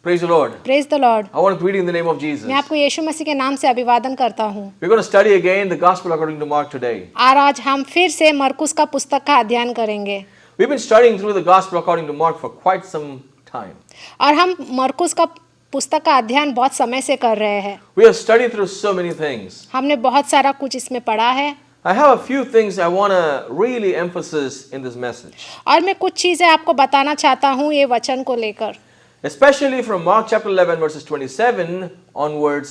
Praise the Lord. Praise the Lord. I want to greet you in the name of Jesus. मैं आपको यीशु मसीह के नाम से अभिवादन करता हूँ। We're going to study again the Gospel according to Mark today. और आज हम फिर से मरकुस का पुस्तक का अध्ययन करेंगे। We've been studying through the Gospel according to Mark for quite some time. और हम मरकुस का पुस्तक का अध्ययन बहुत समय से कर रहे हैं। We have studied through so many things. हमने बहुत सारा कुछ इसमें पढ़ा है। I have a few things I want to really emphasize in this message. और मैं कुछ चीज़ें आपको बताना चाहता हूँ ये वचन को लेकर, Especially from Mark chapter 11 verses 27 onwards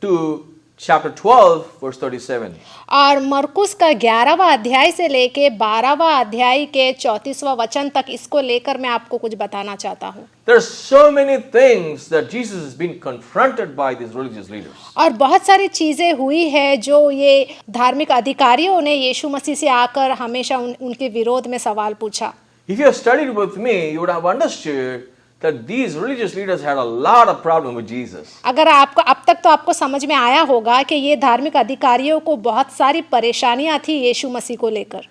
to chapter 12 verse 37. और मरकुस का 11वां अध्याय से लेके 12वां अध्याय के 34वां वचन तक इसको लेकर मैं आपको कुछ बताना चाहता हूँ। There are so many things that Jesus has been confronted by these religious leaders. और बहुत सारी चीज़ें हुई है जो ये धार्मिक अधिकारियों ने यीशु मसीह से आकर हमेशा उनके विरोध में सवाल पूछा। If you have studied with me, you would have understood that these religious leaders had a lot of problem with Jesus. अगर आपको अब तक तो आपको समझ में आया होगा कि ये धार्मिक अधिकारियों को बहुत सारी परेशानियां थी यीशु मसीह को लेकर।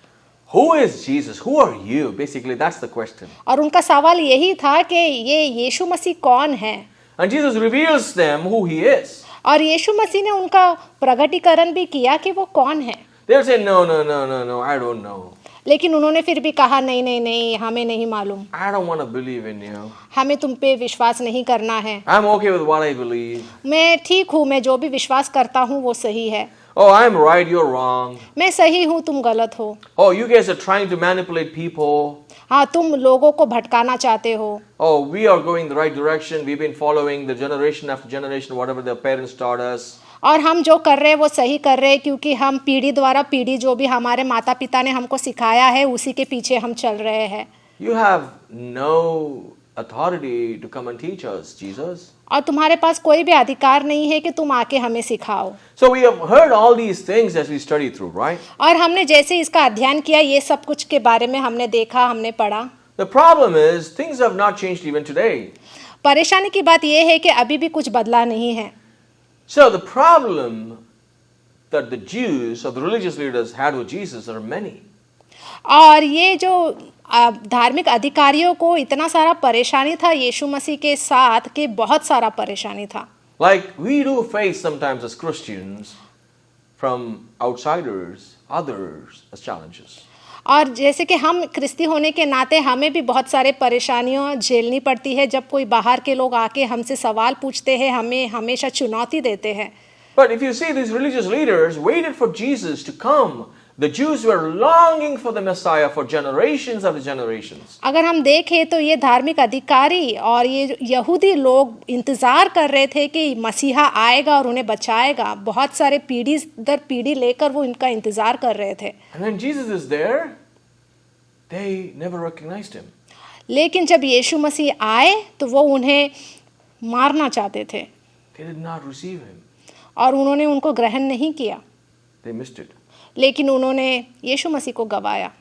Who is Jesus? Who are you? Basically, that's the question. और उनका सवाल यही था कि ये यीशु मसीह कौन है। And Jesus reveals them who he is. और यीशु मसीह ने उनका प्रगटीकरण भी किया कि वो कौन है। They'll say, no, I don't know. लेकिन उन्होंने फिर भी कहा नहीं नहीं नहीं, हमें नहीं मालूम, I don't want to believe in you. हमें तुम पे विश्वास नहीं करना है। I'm okay with what I believe. मैं ठीक हूँ, मैं जो भी विश्वास करता हूँ वो सही है। Oh, I'm right, you're wrong. मैं सही हूँ, तुम गलत हो। Oh, you guys are trying to manipulate people. हाँ, तुम लोगों को भटकाना चाहते हो। Oh, we are going the right direction. We've been following the generation after generation, whatever their parents taught us. और हम जो कर रहे हैं वो सही कर रहे हैं क्योंकि हम पीढ़ी द्वारा पीढ़ी जो भी हमारे माता पिता ने हमको सिखाया है उसी के पीछे हम चल रहे हैं। You have no authority to come and teach us, Jesus. और तुम्हारे पास कोई भी अधिकार नहीं है कि तुम आके हमें सिखाओ। So we have heard all these things as we study through, right? और हमने जैसे इसका अध्ययन किया ये सब कुछ के बारे में हमने देखा, हमने पढ़ा। The problem is things have not changed even today. परेशानी की बात यह है कि अभी भी कुछ बदला नहीं है। So the problem that the Jews or the religious leaders had with Jesus are many. और ये जो धार्मिक अधिकारियों को इतना सारा परेशानी था यीशु मसीह के साथ कि बहुत सारा परेशानी था। Like we do face sometimes as Christians from outsiders, others as challenges. और जैसे कि हम ख्रिस्ती होने के नाते हमें भी बहुत सारे परेशानियां झेलनी पड़ती है जब कोई बाहर के लोग आके हमसे सवाल पूछते हैं, हमें हमेशा चुनौती देते हैं। But if you see, these religious leaders waited for Jesus to come. The Jews were longing for the Messiah for generations after generations. अगर हम देखें तो ये धार्मिक अधिकारी और ये यहूदी लोग इंतज़ार कर रहे थे कि मसीहा आएगा और उन्हें बचाएगा। बहुत सारे पीढ़ी दर पीढ़ी लेकर वो इनका इंतज़ार कर रहे थे। And when Jesus is there, they never recognized him. लेकिन जब यीशु मसीह आए तो वो उन्हें मारना चाहते थे They did not receive him. और उन्होंने उनको ग्रहण नहीं किया, They missed it. लेकिन उन्होंने यीशु मसीह को गवाया।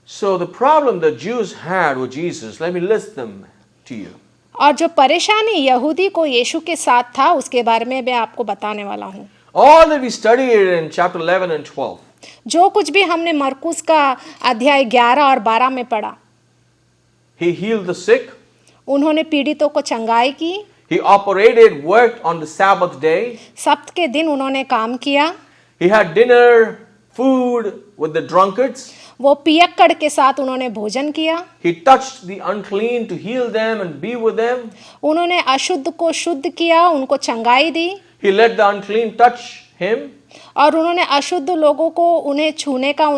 So the problem the Jews had with Jesus, let me list them to you. और जो परेशानी यहूदी को यीशु के साथ था उसके बारे में मैं आपको बताने वाला हूँ। All that we studied in chapter 11 and 12. जो कुछ भी हमने मरकुस का अध्याय 11 और 12 में पढ़ा, He healed the sick. उन्होंने पीड़ितों को चंगाई की, He operated, worked on the Sabbath day. सब्त के दिन उन्होंने काम किया, He had dinner, food with the drunkards. वो पियक्कड़ के साथ उन्होंने भोजन किया, He touched the unclean to heal them and be with them. उन्होंने अशुद्ध को शुद्ध किया, उनको चंगाई दी He let the unclean touch him. और उन्होंने अशुद्ध लोगों को उन्हें छूने का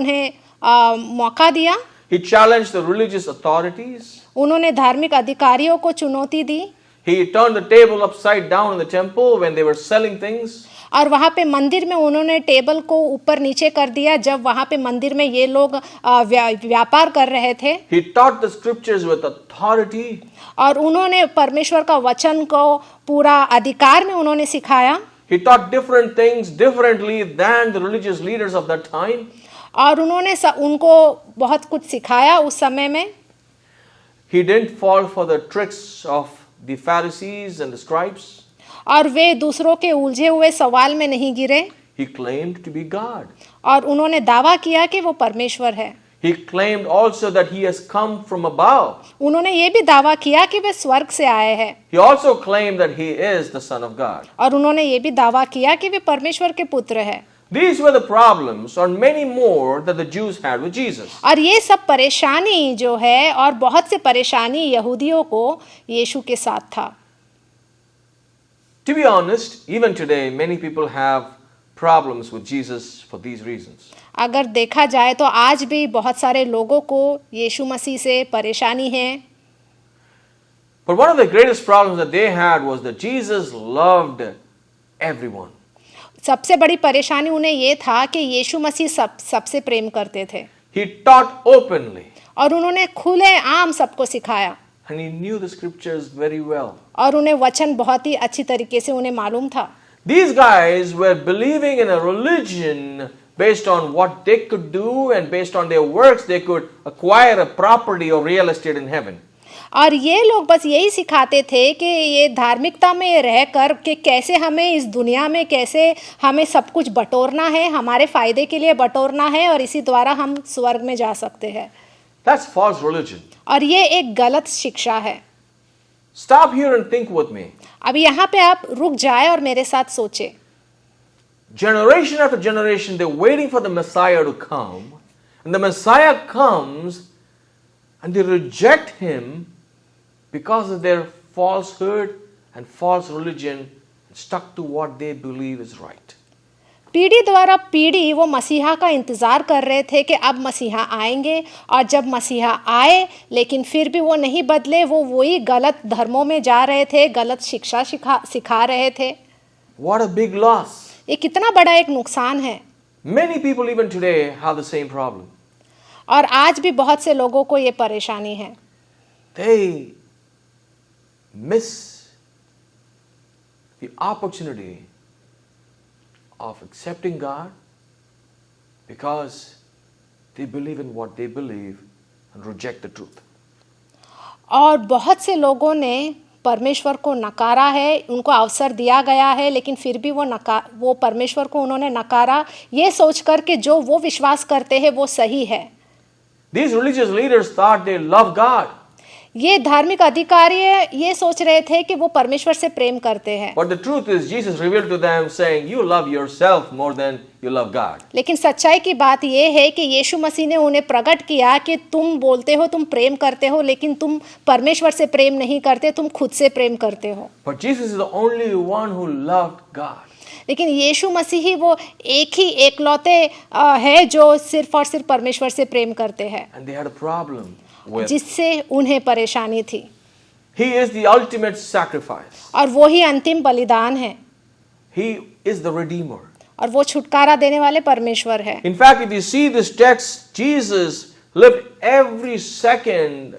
मौका दिया। He challenged the religious authorities. उन्होंने धार्मिक अधिकारियों को चुनौती दी He turned the table upside down in the temple when they were selling things. और वहाँ पे मंदिर में उन्होंने टेबल को ऊपर नीचे कर दिया जब वहाँ पे मंदिर में ये लोग व्यापार कर रहे थे। He taught the scriptures with authority. और उन्होंने परमेश्वर का वचन को पूरा अधिकार में उन्होंने सिखाया। He taught different things differently than the religious leaders of that time. और उन्होंने उनको बहुत कुछ सिखाया उस समय में। He didn't fall for the tricks of the Pharisees and the scribes. और वे दूसरों के उलझे हुए सवाल में नहीं गिरे। He claimed to be God. और उन्होंने दावा किया कि वो परमेश्वर है। He claimed also that he has come from above. उन्होंने ये भी दावा किया कि वे स्वर्ग से आए हैं, He also claimed that he is the Son of God. और उन्होंने ये भी दावा किया कि वे परमेश्वर के पुत्र हैं। These were the problems, or many more, that the Jews had with Jesus. और ये सब परेशानी जो है, और बहुत से परेशानी यहूदियों को यीशु के साथ था। To be honest, even today, many people have problems with Jesus for these reasons. अगर देखा जाए तो आज भी बहुत सारे लोगों को यीशु मसीह से परेशानी है। But one of the greatest problems that they had was that Jesus loved everyone. सबसे बड़ी परेशानी उन्हें ये था कि यीशु मसीह सबसे प्रेम करते थे, He taught openly, और उन्होंने खुले आम सबको सिखाया, and he knew the scriptures very well. और उन्हें वचन बहुत ही अच्छी तरीके से उन्हें मालूम था। These guys were believing in a religion based on what they could do, and based on their works they could acquire a property or real estate in heaven. और ये लोग बस यही सिखाते थे कि ये धार्मिकता में रह कर कि कैसे हमें इस दुनिया में कैसे हमें सब कुछ बटोरना है, हमारे फायदे के लिए बटोरना है, और इसी द्वारा हम स्वर्ग में जा सकते हैं। That's false religion. और ये एक गलत शिक्षा है। Stop here and think with me. अब यहाँ पे आप रुक जाए और मेरे साथ सोचे। Generation after generation, they're waiting for the Messiah to come, and the Messiah comes, and they reject him because of their falsehood and false religion, and stuck to what they believe is right. पीढ़ी द्वारा पीढ़ी वो मसीहा का इंतज़ार कर रहे थे कि अब मसीहा आएंगे, और जब मसीहा आए लेकिन फिर भी वो नहीं बदले, वो वही गलत धर्मों में जा रहे थे, गलत शिक्षा सिखा रहे थे। What a big loss. ये कितना बड़ा एक नुकसान है। Many people even today have the same problem. और आज भी बहुत से लोगों को ये परेशानी है। They miss the opportunity of accepting God because they believe in what they believe and reject the truth. और बहुत से लोगों ने परमेश्वर को नकारा है, उनको अवसर दिया गया है, लेकिन फिर भी वो परमेश्वर को उन्होंने नकारा, ये सोचकर कि जो वो विश्वास करते हैं वो सही है। These religious leaders thought they loved God, ये धार्मिक अधिकारी ये सोच रहे थे कि वो परमेश्वर से प्रेम करते हैं, but the truth is Jesus revealed to them saying, you love yourself more than you love God. लेकिन सच्चाई की बात ये है कि यीशु मसीह ने उन्हें प्रकट किया कि तुम बोलते हो तुम प्रेम करते हो, लेकिन तुम परमेश्वर से प्रेम नहीं करते, तुम खुद से प्रेम करते हो। But Jesus is the only one who loved God. लेकिन यीशु मसीह ही वो एक ही एकलौते है जो सिर्फ और सिर्फ परमेश्वर से प्रेम करते हैं, And they had a problem with. जिससे उन्हें परेशानी थी। He is the ultimate sacrifice. और वो ही अंतिम बलिदान है, He is the Redeemer. और वो छुटकारा देने वाले परमेश्वर है। In fact, if you see this text, Jesus lived every second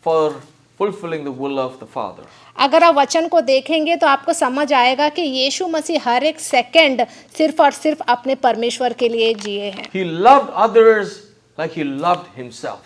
for fulfilling the will of the Father. अगर आप वचन को देखेंगे तो आपको समझ आएगा कि यीशु मसीह हर एक सेकंड सिर्फ और सिर्फ अपने परमेश्वर के लिए जिए हैं। He loved others like he loved himself.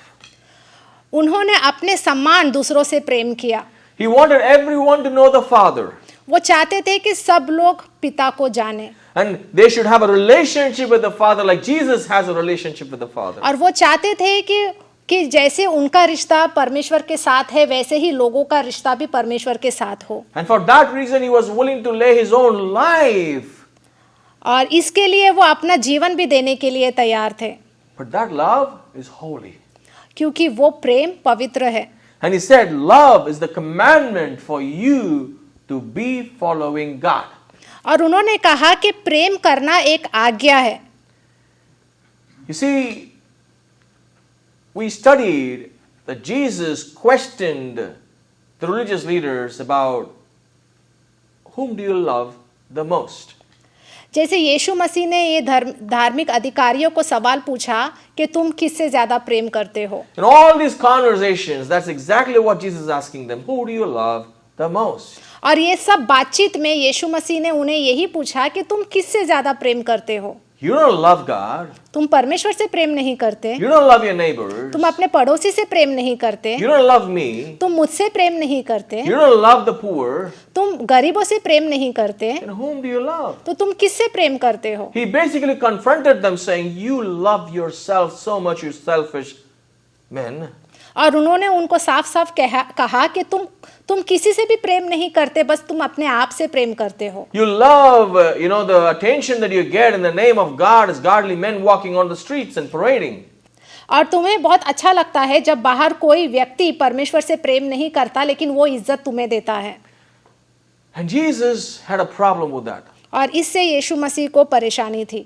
उन्होंने अपने समान दूसरों से प्रेम किया। He wanted everyone to know the Father, वो चाहते थे कि सब लोग पिता को जाने, and they should have a relationship with the Father like Jesus has a relationship with the Father. और वो चाहते थे कि जैसे उनका रिश्ता परमेश्वर के साथ है वैसे ही लोगों का रिश्ता भी परमेश्वर के साथ हो। And for that reason he was willing to lay his own life. और इसके लिए वो अपना जीवन भी देने के लिए तैयार थे, But that love is holy. क्योंकि वो प्रेम पवित्र है। And he said, love is the commandment for you to be following God. और उन्होंने कहा कि प्रेम करना एक आज्ञा है। You see, we studied that Jesus questioned the religious leaders about whom do you love the most? जैसे यीशु मसीह ने ये धार्मिक अधिकारियों को सवाल पूछा कि तुम किससे ज्यादा प्रेम करते हो। In all these conversations, that's exactly what Jesus is asking them. Who do you love the most? और ये सब बातचीत में यीशु मसीह ने उन्हें यही पूछा कि तुम किससे ज्यादा प्रेम करते हो। You don't love God. तुम परमेश्वर से प्रेम नहीं करते, You don't love your neighbors. तुम अपने पड़ोसी से प्रेम नहीं करते, You don't love me. तुम मुझसे प्रेम नहीं करते, You don't love the poor. तुम गरीबों से प्रेम नहीं करते, Then whom do you love? तो तुम किससे प्रेम करते हो? He basically confronted them saying, you love yourself so much, you selfish men. और उन्होंने उनको साफ साफ कहा कि तुम किसी से भी प्रेम नहीं करते, बस तुम अपने आप से प्रेम करते हो। You love, the attention that you get in the name of God as godly men walking on the streets and parading. और तुम्हें बहुत अच्छा लगता है जब बाहर कोई व्यक्ति परमेश्वर से प्रेम नहीं करता लेकिन वो इज्जत तुम्हें देता है। And Jesus had a problem with that. और इससे यीशु मसीह को परेशानी थी।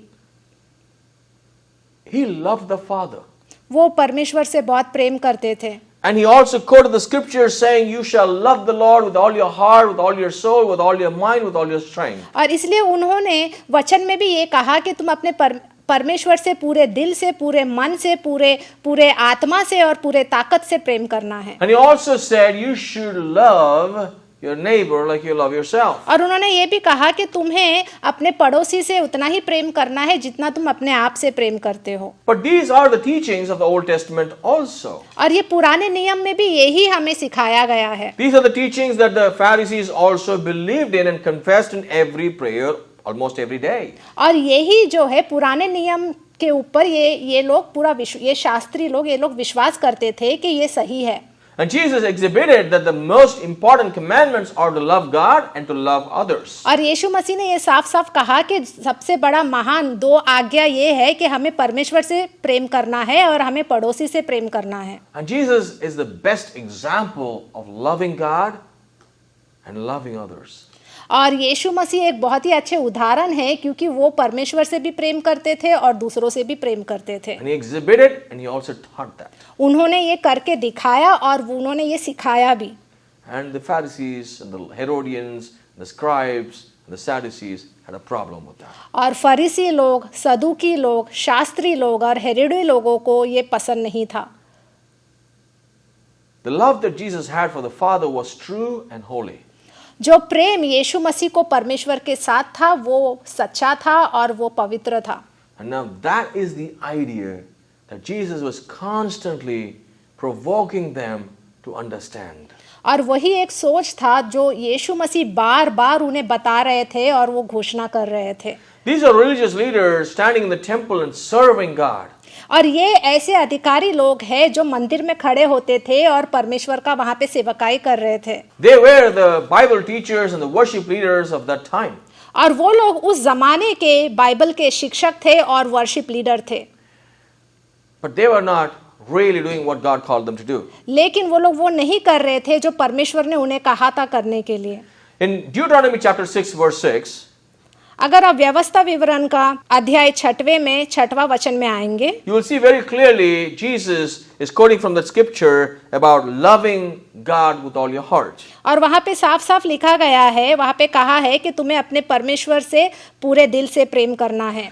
He loved the Father. वो परमेश्वर से बहुत प्रेम करते थे। And he also quoted the scripture saying, you shall love the Lord with all your heart, with all your soul, with all your mind, with all your strength. और इसलिए उन्होंने वचन में भी ये कहा कि तुम अपने परमेश्वर से पूरे दिल से, पूरे मन से, पूरे आत्मा से और पूरे ताकत से प्रेम करना है। And he also said, you should love your neighbor like you love yourself. और उन्होंने ये भी कहा कि तुम्हें अपने पड़ोसी से उतना ही प्रेम करना है जितना तुम अपने आप से प्रेम करते हो। But these are the teachings of the Old Testament also. और ये पुराने नियम में भी यही हमें सिखाया गया है। These are the teachings that the Pharisees also believed in and confessed in every prayer almost every day. और यही जो है पुराने नियम के ऊपर ये लोग ये शास्त्री लोग ये लोग विश्वास करते थे कि ये सही है। And Jesus exhibited that the most important commandments are to love God and to love others. और यीशु मसीह ने ये साफ साफ कहा कि सबसे बड़ा महान दो आज्ञा ये है कि हमें परमेश्वर से प्रेम करना है और हमें पड़ोसी से प्रेम करना है। And Jesus is the best example of loving God and loving others. और यीशु मसीह एक बहुत ही अच्छे उदाहरण है क्योंकि वो परमेश्वर से भी प्रेम करते थे और दूसरों से भी प्रेम करते थे। And he exhibited and he also taught that. उन्होंने ये करके दिखाया और उन्होंने ये सिखाया भी। And the Pharisees and the Herodians, the scribes, and the Sadducees had a problem with that. और फरीसी लोग, सदूकी लोग, शास्त्री लोग और हेरोदी लोगों को ये पसंद नहीं था। The love that Jesus had for the Father was true and holy. जो प्रेम यीशु मसीह को परमेश्वर के साथ था वो सच्चा था और वो पवित्र था। And now that is the idea that Jesus was constantly provoking them to understand. और वही एक सोच था जो यीशु मसीह बार बार उन्हें बता रहे थे और वो घोषणा कर रहे थे। These are religious leaders standing in the temple and serving God. और ये ऐसे अधिकारी लोग हैं जो मंदिर में खड़े होते थे और परमेश्वर का वहां पे सेवकाई कर रहे थे। They were the Bible teachers and the worship leaders of that time. और वो लोग उस जमाने के बाइबल के शिक्षक थे और वर्शिप लीडर थे। But they were not really doing what God called them to do. लेकिन वो लोग वो नहीं कर रहे थे जो परमेश्वर ने उन्हें कहा था करने के लिए। In Deuteronomy chapter 6 verse 6, अगर आप व्यवस्था विवरण का अध्याय 6वें में 6वां वचन में आएंगे, you will see very clearly Jesus is quoting from the scripture about loving God with all your heart. और वहां पे साफ साफ लिखा गया है, वहां पे कहा है कि तुम्हें अपने परमेश्वर से पूरे दिल से प्रेम करना है।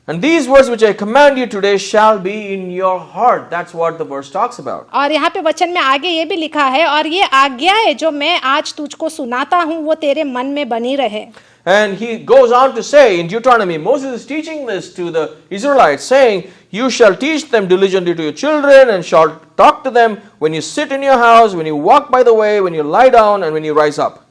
And these words which I command you today shall be in your heart. That's what the verse talks about. और यहाँ पे वचन में आगे ये भी लिखा है, और ये आज्ञाएं जो मैं आज तुझको सुनाता हूँ वो तेरे मन में बनी रहे। And he goes on to say in Deuteronomy, Moses is teaching this to the Israelites, saying, you shall teach them diligently to your children and shall talk to them when you sit in your house, when you walk by the way, when you lie down and when you rise up.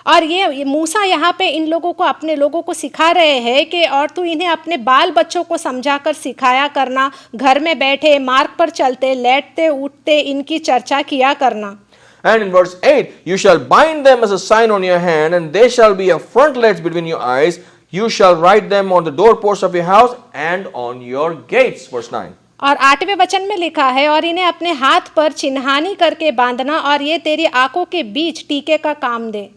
और ये मूसा यहाँ पे इन लोगों को, अपने लोगों को सिखा रहे हैं कि और तू इन्हें अपने बाल बच्चों को समझाकर सिखाया करना, घर में बैठे, मार्ग पर चलते, लेटते उठते इनकी चर्चा किया करना। And in verse 8, you shall bind them as a sign on your hand, and they shall be a frontlets between your eyes. You shall write them on the doorposts of your house and on your gates. Verse 9. और 8वें वचन में लिखा है, और इन्हें अपने हाथ पर चिन्हानी करके बांधना, और ये तेरी आंखों के बीच टीके का काम दे।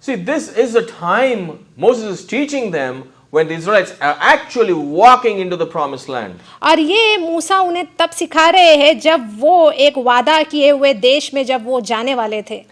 See, this is the time Moses is teaching them when the Israelites are actually walking into the promised land. और ये मूसा उन्हें तब सिखा रहे हैं जब वो एक वादा किए हुए देश में जब वो जाने वाले थे।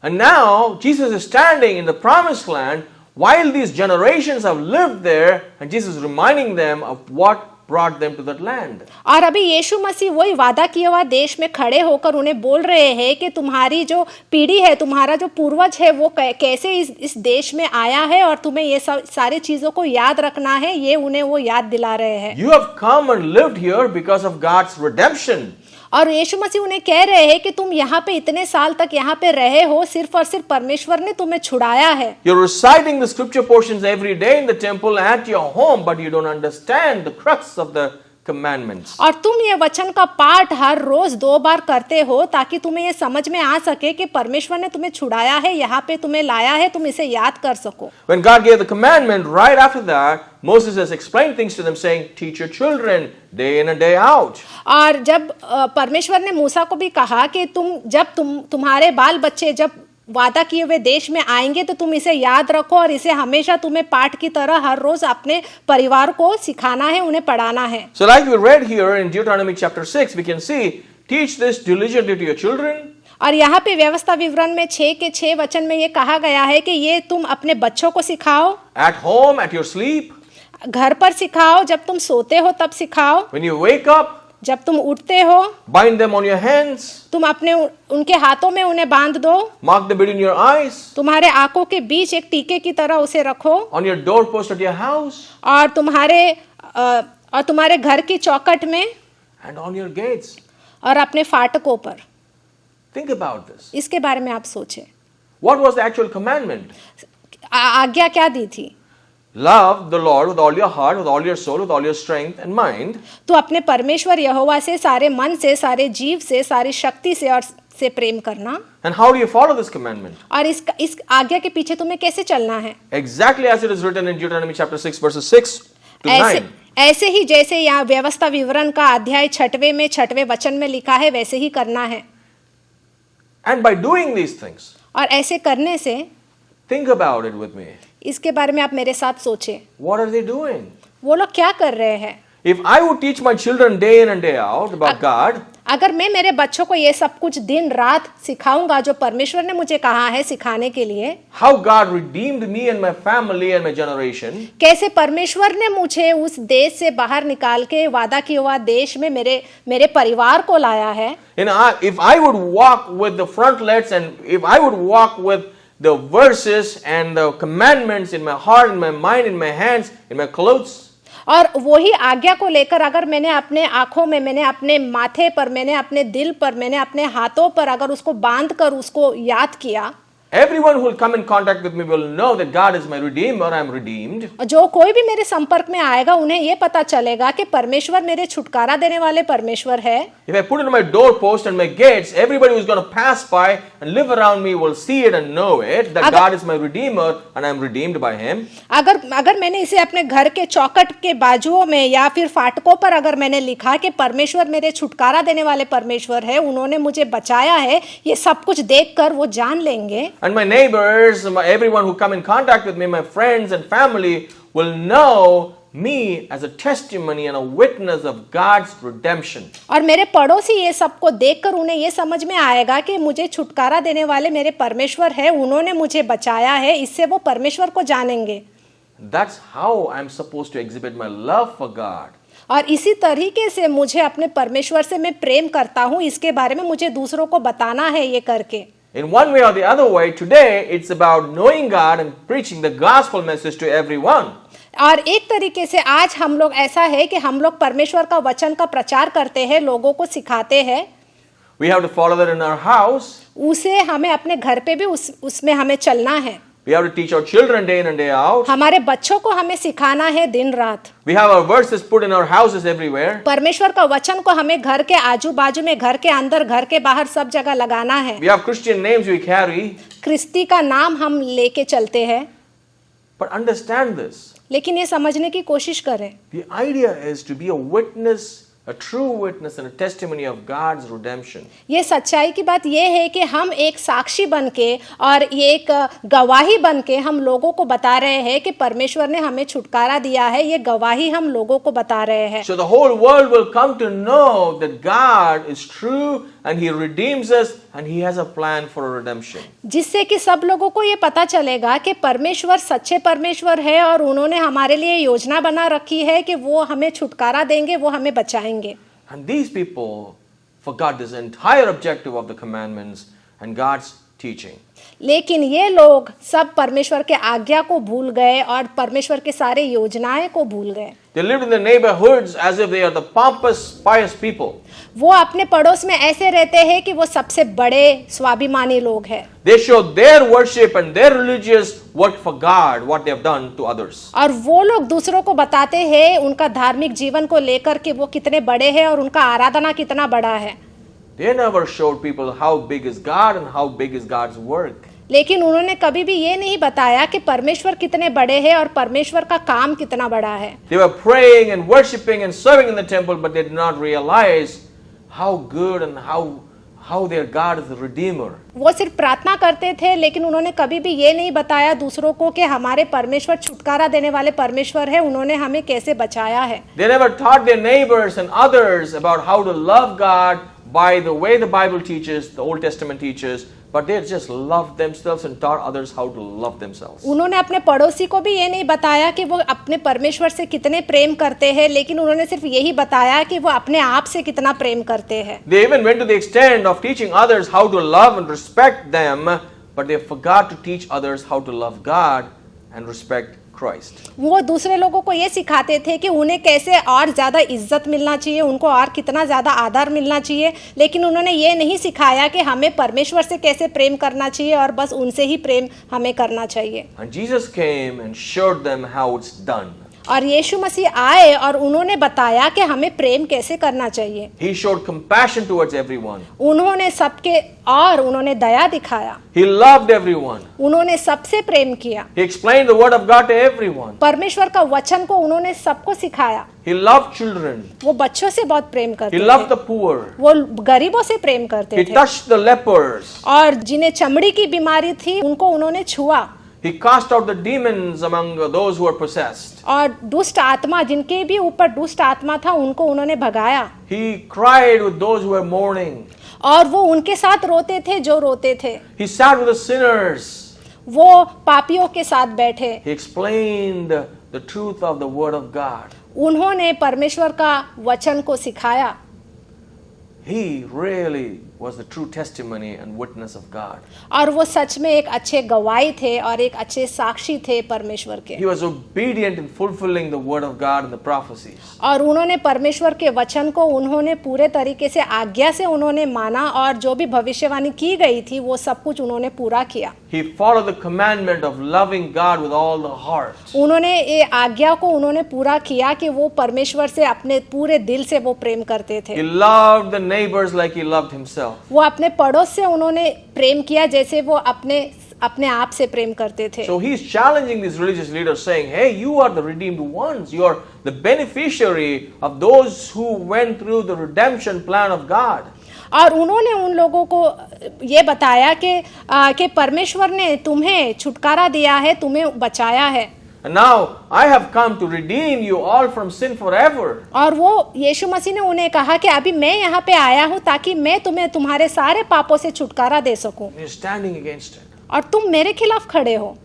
And now Jesus is standing in the promised land while these generations have lived there, and Jesus is reminding them of what brought them to that land. और अभी यीशु मसीह वही वादा किया हुआ देश में खड़े होकर उन्हें बोल रहे हैं कि तुम्हारी जो पीढ़ी है, तुम्हारा जो पूर्वज है, वो कैसे इस देश में आया है और तुम्हें ये सब सारी चीजों को याद रखना है, ये उन्हें वो याद दिला रहे हैं। You have come and lived here because of God's redemption. और यीशु मसीह उन्हें कह रहे हैं कि तुम यहाँ पे इतने साल तक यहाँ पे रहे हो, सिर्फ और सिर्फ परमेश्वर ने तुम्हें छुड़ाया है। You're reciting the scripture portions every day in the temple at your home, but you don't understand the crux of the commandments. और तुम ये वचन का पाठ हर रोज 2 बार करते हो ताकि तुम्हें ये समझ में आ सके कि परमेश्वर ने तुम्हें छुड़ाया है, यहाँ पे तुम्हें लाया है, तुम इसे याद कर सको। When God gave the commandment, right after that, Moses has explained things to them saying, teach your children day in and day out. और जब परमेश्वर ने मूसा को भी कहा कि तुम्हारे बाल बच्चे जब वादा किए हुए देश में आएंगे तो तुम इसे याद रखो और इसे हमेशा तुम्हें पाठ की तरह हर रोज अपने परिवार को सिखाना है, उन्हें पढ़ाना है। So like we read here in Deuteronomy chapter 6, we can see, teach this diligently to your children. और यहाँ पे व्यवस्था विवरण में 6 के 6 वचन में ये कहा गया है कि ये तुम अपने बच्चों को सिखाओ, At home, at your sleep, घर पर सिखाओ, जब तुम सोते हो तब सिखाओ, when you wake up, जब तुम उठते हो, bind them on your hands, तुम अपने उनके हाथों में उन्हें बांध दो, mark them between your eyes, तुम्हारे आंखों के बीच एक टीके की तरह उसे रखो, on your doorpost at your house, और तुम्हारे घर की चौखट में, and on your gates. और अपने फाटकों पर। Think about this. इसके बारे में आप सोचें, What was the actual commandment? आज्ञा क्या दी थी? Love the Lord with all your heart, with all your soul, with all your strength and mind. तो अपने परमेश्वर यहोवा से सारे मन से, सारे जीव से, सारी शक्ति से और से प्रेम करना। And how do you follow this commandment? और इस आज्ञा के पीछे तुम्हें कैसे चलना है? Exactly as it is written in Deuteronomy chapter 6 verses 6 to 9. ऐसे ही जैसे यहाँ व्यवस्था विवरण का अध्याय 6वें वचन में लिखा है, वैसे ही करना है। And by doing these things, और ऐसे करने से, think about it with me. इसके बारे में आप मेरे साथ सोचें, What are they doing? वो लोग क्या कर रहे हैं? If I would teach my children day in and day out about God, अगर मैं मेरे बच्चों को ये सब कुछ दिन रात सिखाऊंगा जो परमेश्वर ने मुझे कहा है सिखाने के लिए, how God redeemed me and my family and my generation, कैसे परमेश्वर ने मुझे उस देश से बाहर निकाल के वादा किया हुआ देश में मेरे परिवार को लाया है, if I would walk with the frontlets and if I would walk with the verses and the commandments in my heart, in my mind, in my hands, in my clothes, और वही आज्ञा को लेकर अगर मैंने अपने आंखों में, मैंने अपने माथे पर, मैंने अपने दिल पर, मैंने अपने हाथों पर अगर उसको बांध कर उसको याद किया, everyone who will come in contact with me will know that God is my redeemer, I am redeemed. जो कोई भी मेरे संपर्क में आएगा उन्हें ये पता चलेगा कि परमेश्वर मेरे छुटकारा देने वाले परमेश्वर है। If I put it on my doorpost and my gates, everybody who's going to pass by and live around me will see it and know it, that God is my redeemer and I am redeemed by him. अगर मैंने इसे अपने घर के चौखट के बाजुओं में या फिर फाटकों पर अगर मैंने लिखा कि परमेश्वर मेरे छुटकारा देने वाले परमेश्वर है, उन्होंने मुझे बचाया है, ये सब कुछ देखकर वो जान लेंगे। And my neighbors, everyone who come in contact with me, my friends and family will know me as a testimony and a witness of God's redemption. और मेरे पड़ोसी ये सब को देखकर उन्हें ये समझ में आएगा कि मुझे छुटकारा देने वाले मेरे परमेश्वर है, उन्होंने मुझे बचाया है, इससे वो परमेश्वर को जानेंगे। That's how I'm supposed to exhibit my love for God. और इसी तरीके से मुझे अपने परमेश्वर से मैं प्रेम करता हूँ, इसके बारे में मुझे दूसरों को बताना है ये करके। In one way or the other way, today it's about knowing God and preaching the gospel message to everyone. और एक तरीके से आज हम लोग ऐसा है कि हम लोग परमेश्वर का वचन का प्रचार करते हैं, लोगों को सिखाते हैं। We have to follow that in our house. उसे हमें अपने घर पे भी उसमें हमें चलना है। We have to teach our children day in and day out. हमारे बच्चों को हमें सिखाना है दिन रात। We have our verses put in our houses everywhere. परमेश्वर का वचन को हमें घर के आजू बाजू में, घर के अंदर, घर के बाहर सब जगह लगाना है। We have Christian names we carry. क्रिस्ती का नाम हम लेके चलते हैं। But understand this. लेकिन ये समझने की कोशिश करें। The idea is to be a witness, a true witness and a testimony of God's redemption. ये सच्चाई की बात ये है कि हम एक साक्षी बनके और ये एक गवाही बनके हम लोगों को बता रहे हैं कि परमेश्वर ने हमें छुटकारा दिया है, ये गवाही हम लोगों को बता रहे हैं। So the whole world will come to know that God is true and He redeems us and He has a plan for a redemption. जिससे कि सब लोगों को ये पता चलेगा कि परमेश्वर सच्चे परमेश्वर है और उन्होंने हमारे लिए योजना बना रखी है कि वो हमें छुटकारा देंगे, वो हमें बचाएंगे। And these people forgot this entire objective of the commandments and God's teaching. लेकिन ये लोग सब परमेश्वर के आज्ञा को भूल गए और परमेश्वर के सारे योजनाएं को भूल गए। They lived in their neighborhoods as if they are the pompous, pious people. वो अपने पड़ोस में ऐसे रहते हैं कि वो सबसे बड़े स्वाभिमानी लोग हैं। They show their worship and their religious work for God, what they have done to others. और वो लोग दूसरों को बताते हैं उनका धार्मिक जीवन को लेकर कि वो कितने बड़े हैं और उनका आराधना कितना बड़ा है। They never showed people how big is God and how big is God's work. लेकिन उन्होंने कभी भी ये नहीं बताया कि परमेश्वर कितने बड़े हैं और परमेश्वर का काम कितना बड़ा है। They were praying and worshiping and serving in the temple, but they did not realize how good and how their God is the Redeemer. वो सिर्फ प्रार्थना करते थे, लेकिन उन्होंने कभी भी ये नहीं बताया दूसरों को कि हमारे परमेश्वर छुटकारा देने वाले परमेश्वर है, उन्होंने हमें कैसे बचाया है। They never taught their neighbors and others about how to love God by the way the Bible teaches, the Old Testament teaches, but they just loved themselves and taught others how to love themselves. उन्होंने अपने पड़ोसी को भी ये नहीं बताया कि वो अपने परमेश्वर से कितने प्रेम करते हैं, लेकिन उन्होंने सिर्फ यही बताया कि वो अपने आप से कितना प्रेम करते हैं। They even went to the extent of teaching others how to love and respect them, but they forgot to teach others how to love God and respect Christ. वो दूसरे लोगों को ये सिखाते थे कि उन्हें कैसे और ज़्यादा इज्जत मिलना चाहिए, उनको और कितना ज़्यादा आदर मिलना चाहिए, लेकिन उन्होंने ये नहीं सिखाया कि हमें परमेश्वर से कैसे प्रेम करना चाहिए और बस उनसे ही प्रेम हमें करना चाहिए। And Jesus came and showed them how it's done. और यीशु मसीह आए और उन्होंने बताया कि हमें प्रेम कैसे करना चाहिए। He showed compassion towards everyone. उन्होंने सबके और उन्होंने दया दिखाया। He loved everyone. उन्होंने सबसे प्रेम किया। He explained the word of God to everyone. परमेश्वर का वचन को उन्होंने सबको सिखाया। He loved children. वो बच्चों से बहुत प्रेम करते He थे। loved the poor. वो गरीबों से प्रेम करते He थे। touched the lepers. और जिन्हें चमड़ी की बीमारी थी उनको उन्होंने छुआ। He cast out the demons among those who were possessed. और दुष्ट आत्मा, जिनके भी ऊपर दुष्ट आत्मा था, उनको उन्होंने भगाया। He cried with those who were mourning. और वो उनके साथ रोते थे जो रोते थे। He sat with the sinners. वो पापियों के साथ बैठे। He explained the truth of the word of God. उन्होंने परमेश्वर का वचन को सिखाया। He really was the true testimony and witness of God. और वो सच में एक अच्छे गवाही थे और एक अच्छे साक्षी थे परमेश्वर के। He was obedient in fulfilling the word of God and the prophecies. और उन्होंने परमेश्वर के वचन को उन्होंने पूरे तरीके से आज्ञा से उन्होंने माना और जो भी भविष्यवाणी की गई थी वो सब कुछ उन्होंने पूरा किया। He followed the commandment of loving God with all the heart. उन्होंने ये आज्ञा को उन्होंने पूरा किया कि वो परमेश्वर से अपने पूरे दिल से वो प्रेम करते थे। He loved the neighbors like he loved himself. वो अपने पड़ोस से उन्होंने प्रेम किया जैसे वो अपने आप से प्रेम करते थे। So he's challenging these religious leaders saying, hey, you are the redeemed ones. You are the beneficiary of those who went through the redemption plan of God. और उन्होंने उन लोगों को ये बताया कि परमेश्वर ने तुम्हें छुटकारा दिया है, तुम्हें बचाया है। And now I have come to redeem you all from sin forever. और वो यीशु मसीह ने उन्हें कहा कि अभी मैं यहाँ पे आया हूँ ताकि मैं तुम्हें तुम्हारे सारे पापों से छुटकारा दे सकूं। You're standing against it. और तुम मेरे खिलाफ खड़े हो।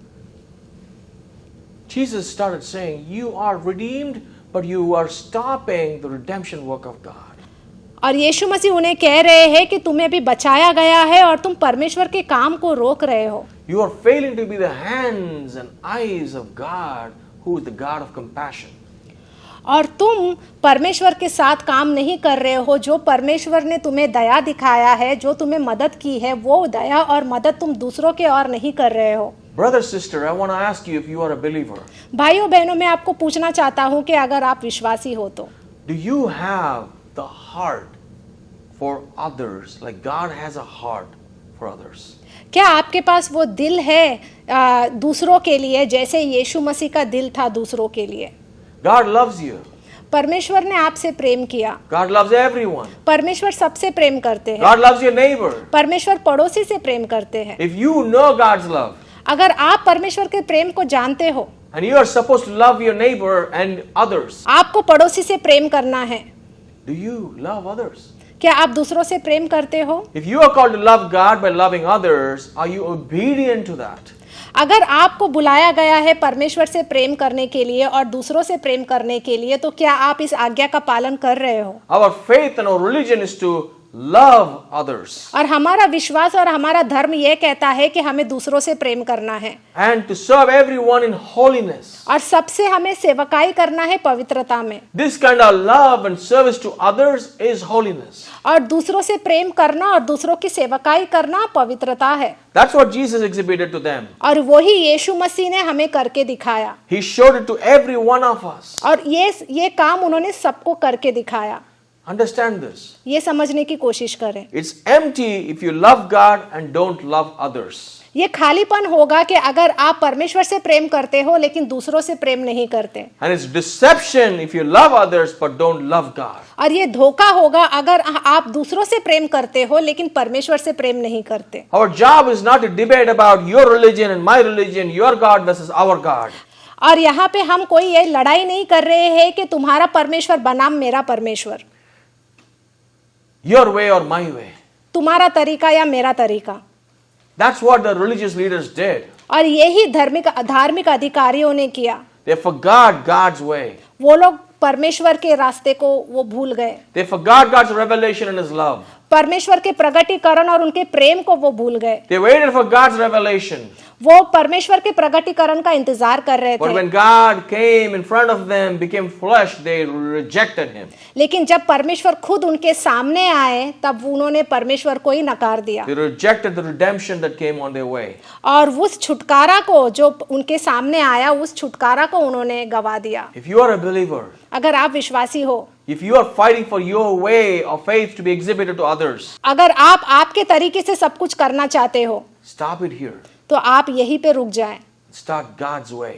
Jesus started saying, you are redeemed, but you are stopping the redemption work of God. और यीशु मसीह उन्हें कह रहे हैं कि तुम्हें भी बचाया गया है और तुम परमेश्वर के काम को रोक रहे हो। You are failing to be the hands and eyes of God, who is the God of compassion. और तुम परमेश्वर के साथ काम नहीं कर रहे हो। जो परमेश्वर ने तुम्हें दया दिखाया है, जो तुम्हें मदद की है, वो दया और मदद तुम दूसरों के और नहीं कर रहे हो। Brother, sister, I want to ask you if you are a believer. भाइयों बहनों, मैं आपको पूछना चाहता हूँ कि अगर आप विश्वासी हो तो Do you have the heart for others like God has a heart for others? क्या आपके पास वो दिल है दूसरों के लिए जैसे यीशु मसीह का दिल था दूसरों के लिए? God loves you. परमेश्वर ने आपसे प्रेम किया। God loves everyone. परमेश्वर सबसे प्रेम करते हैं। God loves your neighbor. परमेश्वर पड़ोसी से प्रेम करते हैं। If you know God's love, अगर आप परमेश्वर के प्रेम को जानते हो, and you are supposed to love your neighbor and others, आपको पड़ोसी से प्रेम करना है, do you love others? क्या आप दूसरों से प्रेम करते हो? If you are called to love God by loving others, are you obedient to that? अगर आपको बुलाया गया है परमेश्वर से प्रेम करने के लिए और दूसरों से प्रेम करने के लिए, तो क्या आप इस आज्ञा का पालन कर रहे हो? Our faith and our religion is to love others और हमारा विश्वास और हमारा धर्म यह कहता है कि हमें दूसरों से प्रेम करना है and to serve everyone in holiness. और सबसे हमें सेवकाई करना है पवित्रता में। This kind of love and service to others is holiness. और दूसरों से प्रेम करना और दूसरों की सेवकाई करना पवित्रता है। That's what Jesus exhibited to them. और वही यीशु मसीह ने हमें करके दिखाया। He showed it to every one of us. और ये काम उन्होंने सबको करके दिखाया। Understand this. ये समझने की कोशिश करें। It's empty if you love God and don't love others. ये खालीपन होगा कि अगर आप परमेश्वर से प्रेम करते हो लेकिन दूसरों से प्रेम नहीं करते। And it's deception if you love others but don't love God. और ये धोखा होगा अगर आप दूसरों से प्रेम करते हो लेकिन परमेश्वर से प्रेम नहीं करते। Our job is not to debate about your religion and my religion, your God versus our God. और यहाँ पे हम कोई ये लड़ाई नहीं कर रहे हैं कि तुम्हारा परमेश्वर बनाम मेरा परमेश्वर, Your way or my way. तुम्हारा तरीका या मेरा तरीका। That's what the religious leaders did. और यही धार्मिक अधिकारियों ने किया। They forgot God's way. वो लोग परमेश्वर के रास्ते को वो भूल गए। They forgot God's revelation and His love. परमेश्वर के प्रगटीकरण और उनके प्रेम को वो भूल गए। They waited for God's revelation. वो परमेश्वर के प्रगटीकरण का इंतजार कर रहे But थे। when God came in front of them, became flesh, they rejected Him. लेकिन जब परमेश्वर खुद उनके सामने आए तब उन्होंने परमेश्वर को ही नकार दिया। They rejected the redemption that came on their way. और उस छुटकारा को जो उनके सामने आया, उस छुटकारा को उन्होंने गवा दिया। If you are a believer, अगर आप विश्वासी हो, if you are fighting for your way of faith to be exhibited to others, अगर आप आपके तरीके से सब कुछ करना चाहते हो, stop it here. तो आप यहीं पे रुक जाएं। Start God's way.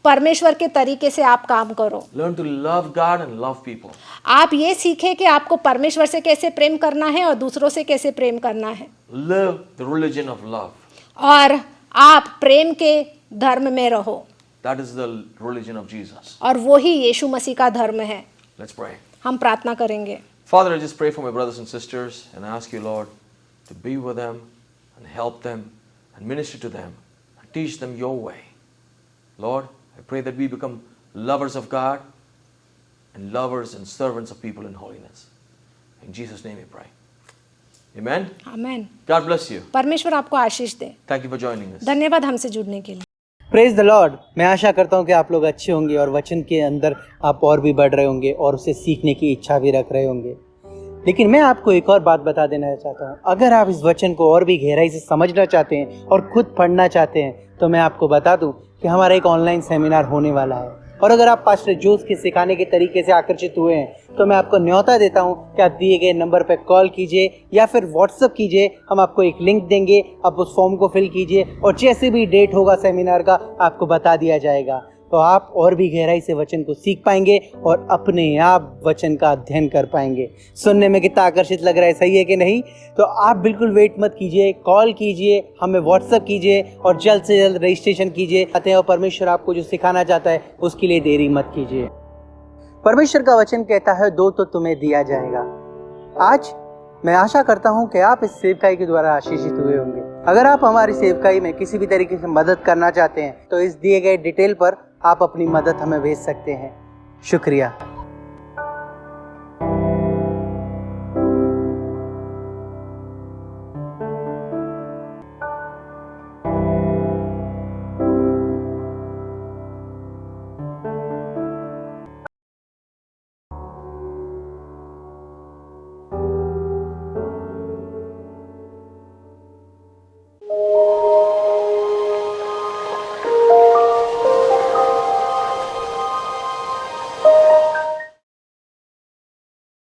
परमेश्वर के तरीके से आप काम करो। Learn to love God and love people. आप ये सीखें कि आपको परमेश्वर से कैसे प्रेम करना है और दूसरों से कैसे प्रेम करना है। Live the religion of love. और आप प्रेम के धर्म में रहो। That is the religion of Jesus. और वही यीशु मसीह का धर्म है। Let's pray. हम प्रार्थना करेंगे। Father, I just pray for my brothers and sisters and I ask you, Lord, to be with them and help them and minister to them and teach them your way. Lord, I pray that we become lovers of God and lovers and servants of people in holiness. In Jesus' name we pray. Amen. Amen. God bless you. परमेश्वर आपको आशीष दे। Thank you for joining us. धन्यवाद हमसे जुड़ने के लिए। Praise the Lord. मैं आशा करता हूँ कि आप लोग अच्छे होंगे और वचन के अंदर आप और भी बढ़ रहे होंगे और उसे सीखने की इच्छा भी रख रहे होंगे। लेकिन मैं आपको एक और बात बता देना चाहता हूँ, अगर आप इस वचन को और भी गहराई से समझना चाहते हैं और खुद पढ़ना चाहते हैं तो मैं आपको बता दूँ कि हमारा एक ऑनलाइन सेमिनार होने वाला है। और अगर आप पास्टर जोस के सिखाने के तरीके से आकर्षित हुए हैं तो मैं आपको न्योता देता हूं कि आप दिए गए नंबर पर कॉल कीजिए या फिर व्हाट्सएप कीजिए। हम आपको एक लिंक देंगे, आप उस फॉर्म को फिल कीजिए और जैसे भी डेट होगा सेमिनार का आपको बता दिया जाएगा। तो आप और भी गहराई से वचन को सीख पाएंगे और अपने आप वचन का अध्ययन कर पाएंगे। सुनने में कितना आकर्षित लग रहा है, सही है कि नहीं? तो आप बिल्कुल वेट मत कीजिए, कॉल कीजिए, हमें व्हाट्सएप कीजिए और जल्द से जल्द रजिस्ट्रेशन कीजिए। आते हैं और परमेश्वर आपको जो सिखाना चाहता है उसके लिए देरी मत कीजिए। परमेश्वर का वचन कहता है, दो तो तुम्हें दिया जाएगा। आज मैं आशा करता हूं कि आप इस सेवकाई के द्वारा आशीषित हुए होंगे। अगर आप हमारी सेवकाई में किसी भी तरीके से मदद करना चाहते हैं तो इस दिए गए डिटेल पर आप अपनी मदद हमें भेज सकते हैं। शुक्रिया।